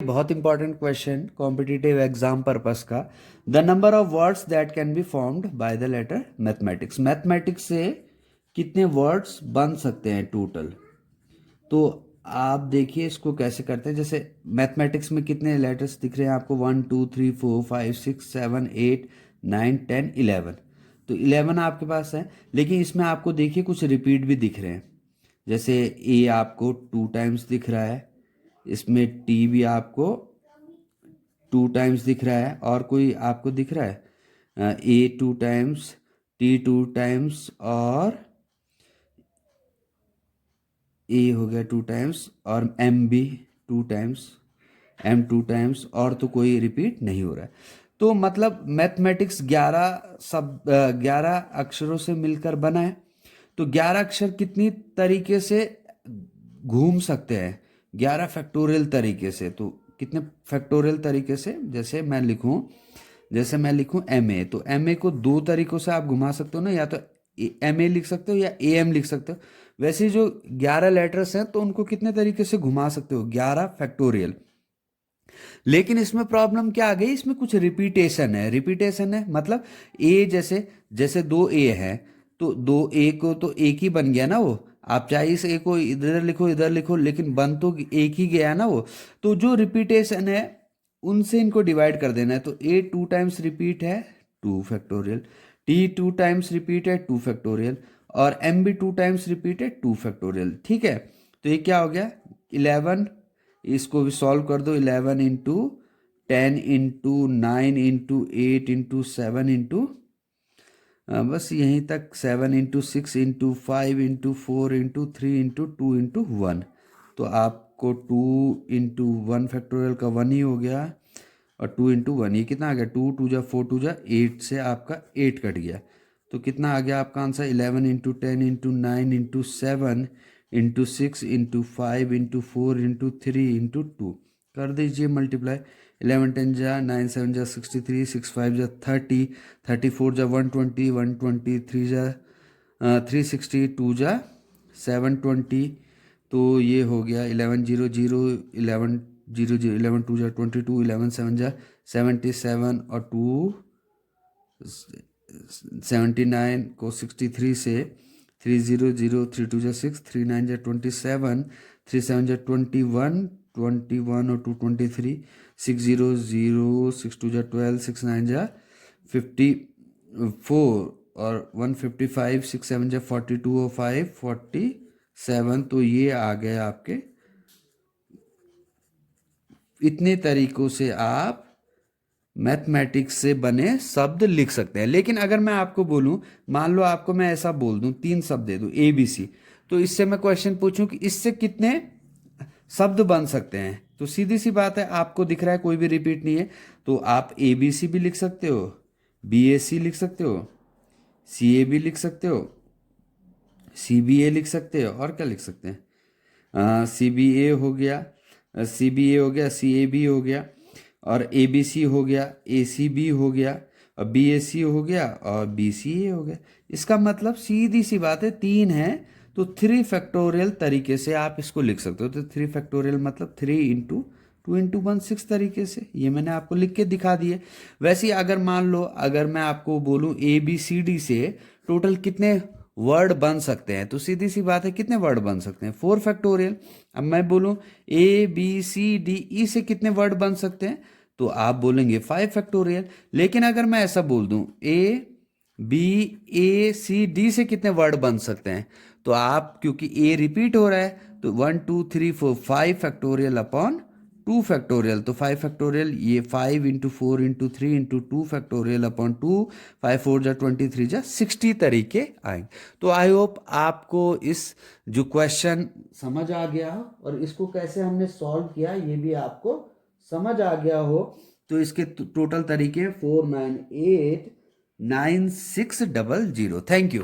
बहुत important question competitive exam purpose का। The number of words that can be formed by the letter mathematics. Mathematics से कितने words बन सकते हैं टोटल। तो आप देखिए इसको कैसे करते हैं। जैसे मैथमेटिक्स में कितने लेटर्स दिख रहे हैं आपको, 1 2 3 4 5 6 7 8 9 10 11। तो 11 आपके पास है, लेकिन इसमें आपको देखिए कुछ रिपीट भी दिख रहे हैं। जैसे ए आपको 2 टाइम्स दिख रहा है, इसमें टी भी आपको 2 टाइम्स दिख रहा है, और कोई आपको दिख रहा है ए 2 टाइम्स, टी 2 टाइम्स, और ए हो गया 2 टाइम्स, और एम भी 2 टाइम्स, एम 2 टाइम्स, और तो कोई रिपीट नहीं हो रहा है। तो मतलब मैथमेटिक्स 11 अक्षरों से मिलकर बना है। तो 11 अक्षर कितनी तरीके से घूम सकते हैं, 11 फैक्टोरियल तरीके से। तो कितने फैक्टोरियल तरीके से, जैसे मैं लिखूं एम ए, तो एम ए को 2 तरीकों से आप घुमा सकते हो ना, या तो एम ए लिख सकते हो या ए एम लिख सकते हो। वैसे ही जो 11 लेटर्स हैं तो उनको कितने तरीके से घुमा सकते हो, 11 फैक्टोरियल। लेकिन इसमें प्रॉब्लम क्या आ गई, इसमें कुछ रिपीटेशन है मतलब ए जैसे जैसे 2 ए है, तो 2 ए को तो एक ही बन गया ना वो। आप चाहे इस ए को इधर लिखो, लेकिन बन तो एक ही गया ना वो। तो जो रिपीटेशन है उनसे इनको डिवाइड कर देना है। तो ए 2 टाइम्स रिपीट है, 2 फैक्टोरियल। टी 2 टाइम्स रिपीट है, 2 फैक्टोरियल। और एम भी 2 टाइम्स रिपीट है, 2 फैक्टोरियल। ठीक है, तो ये क्या हो गया 11। इसको भी सॉल्व कर दो, 11 into 10 into 9 into 8 into 7 into बस यहीं तक, 7 into 6 into 5 into 4 into 3 into 2 into 1। तो आपको 2 इंटू 1 फैक्टोरियल का 1 ही हो गया, और 2 इंटू 1 ये कितना आ गया, 2 2 जा 4 2 जा 8 से आपका 8 कट गया। तो कितना आ गया आपका answer, 11 into 10 into 9 into 7 into 6 into 5 into 4 into 3 into 2। कर दीजिए मल्टीप्लाई। 11 10 जा 9 7 जा 63, 6 5 जा 30, 34 जा 120, 123 जा 360, 2 जा 720। तो ये हो गया 11 0 0, 11 0 0, 11 2 जा 22, 11 7 जा 77, और 279 को 63 से 300, 3 2 जा 6, 3 9 जा 27, 3 7 जा 21, 21 और 2 23, 6 0 0, 6 2 जा 12, 6 9 जा 54, और 155, 6 7 जा 42 और 5 47। तो ये आ गए आपके। इतने तरीकों से आप मैथमेटिक्स से बने शब्द लिख सकते हैं। लेकिन अगर मैं आपको बोलूं, मान लो आपको मैं ऐसा बोल दूं, 3 शब्द दे दूं ए बी सी, तो इससे मैं क्वेश्चन पूछूं कि इससे कितने शब्द बन सकते हैं, तो सीधी सी बात है, आपको दिख रहा है कोई भी रिपीट नहीं है, तो आप ए बी सी भी लिख सकते हो, बी ए सी लिख सकते हो, सी ए भी लिख सकते हो, सी बी ए लिख सकते हो, और क्या लिख सकते हैं, सी बी ए हो गया, सी बी ए हो गया, सी ए बी हो गया, और ए बी सी हो गया, ए सी बी हो गया, और बी ए सी हो गया, और बी सी ए हो गया। इसका मतलब सीधी सी बात है, 3 है, तो 3 फैक्टोरियल तरीके से आप इसको लिख सकते हो। तो 3 फैक्टोरियल मतलब 3 इंटू 2 इंटू 1 6 तरीके से, ये मैंने आपको लिख के दिखा दिए। वैसे ही अगर मान लो, अगर मैं आपको बोलूं ए बी सी डी से टोटल कितने वर्ड बन सकते हैं, तो सीधी सी बात है, कितने वर्ड बन सकते हैं, 4 फैक्टोरियल। अब मैं बोलूं A B C D E से कितने वर्ड बन सकते हैं, तो आप बोलेंगे 5 फैक्टोरियल। लेकिन अगर मैं ऐसा बोल दूं A B A C D से कितने वर्ड बन सकते हैं, तो आप, क्योंकि ए रिपीट हो रहा है, तो 1 2 3 4 5 फैक्टोरियल अपॉन 2 फैक्टोरियल। तो 5 फैक्टोरियल, ये 5 into 4 into 3 into 2 factorial upon 2, 5 4 जा 23 जा 60 तरीके आएंगे। तो आई होप आपको इस जो क्वेश्चन समझ आ गया हो, और इसको कैसे हमने सॉल्व किया ये भी आपको समझ आ गया हो। तो इसके टोटल तरीके 4 9 8 9 6 0 0। Thank you.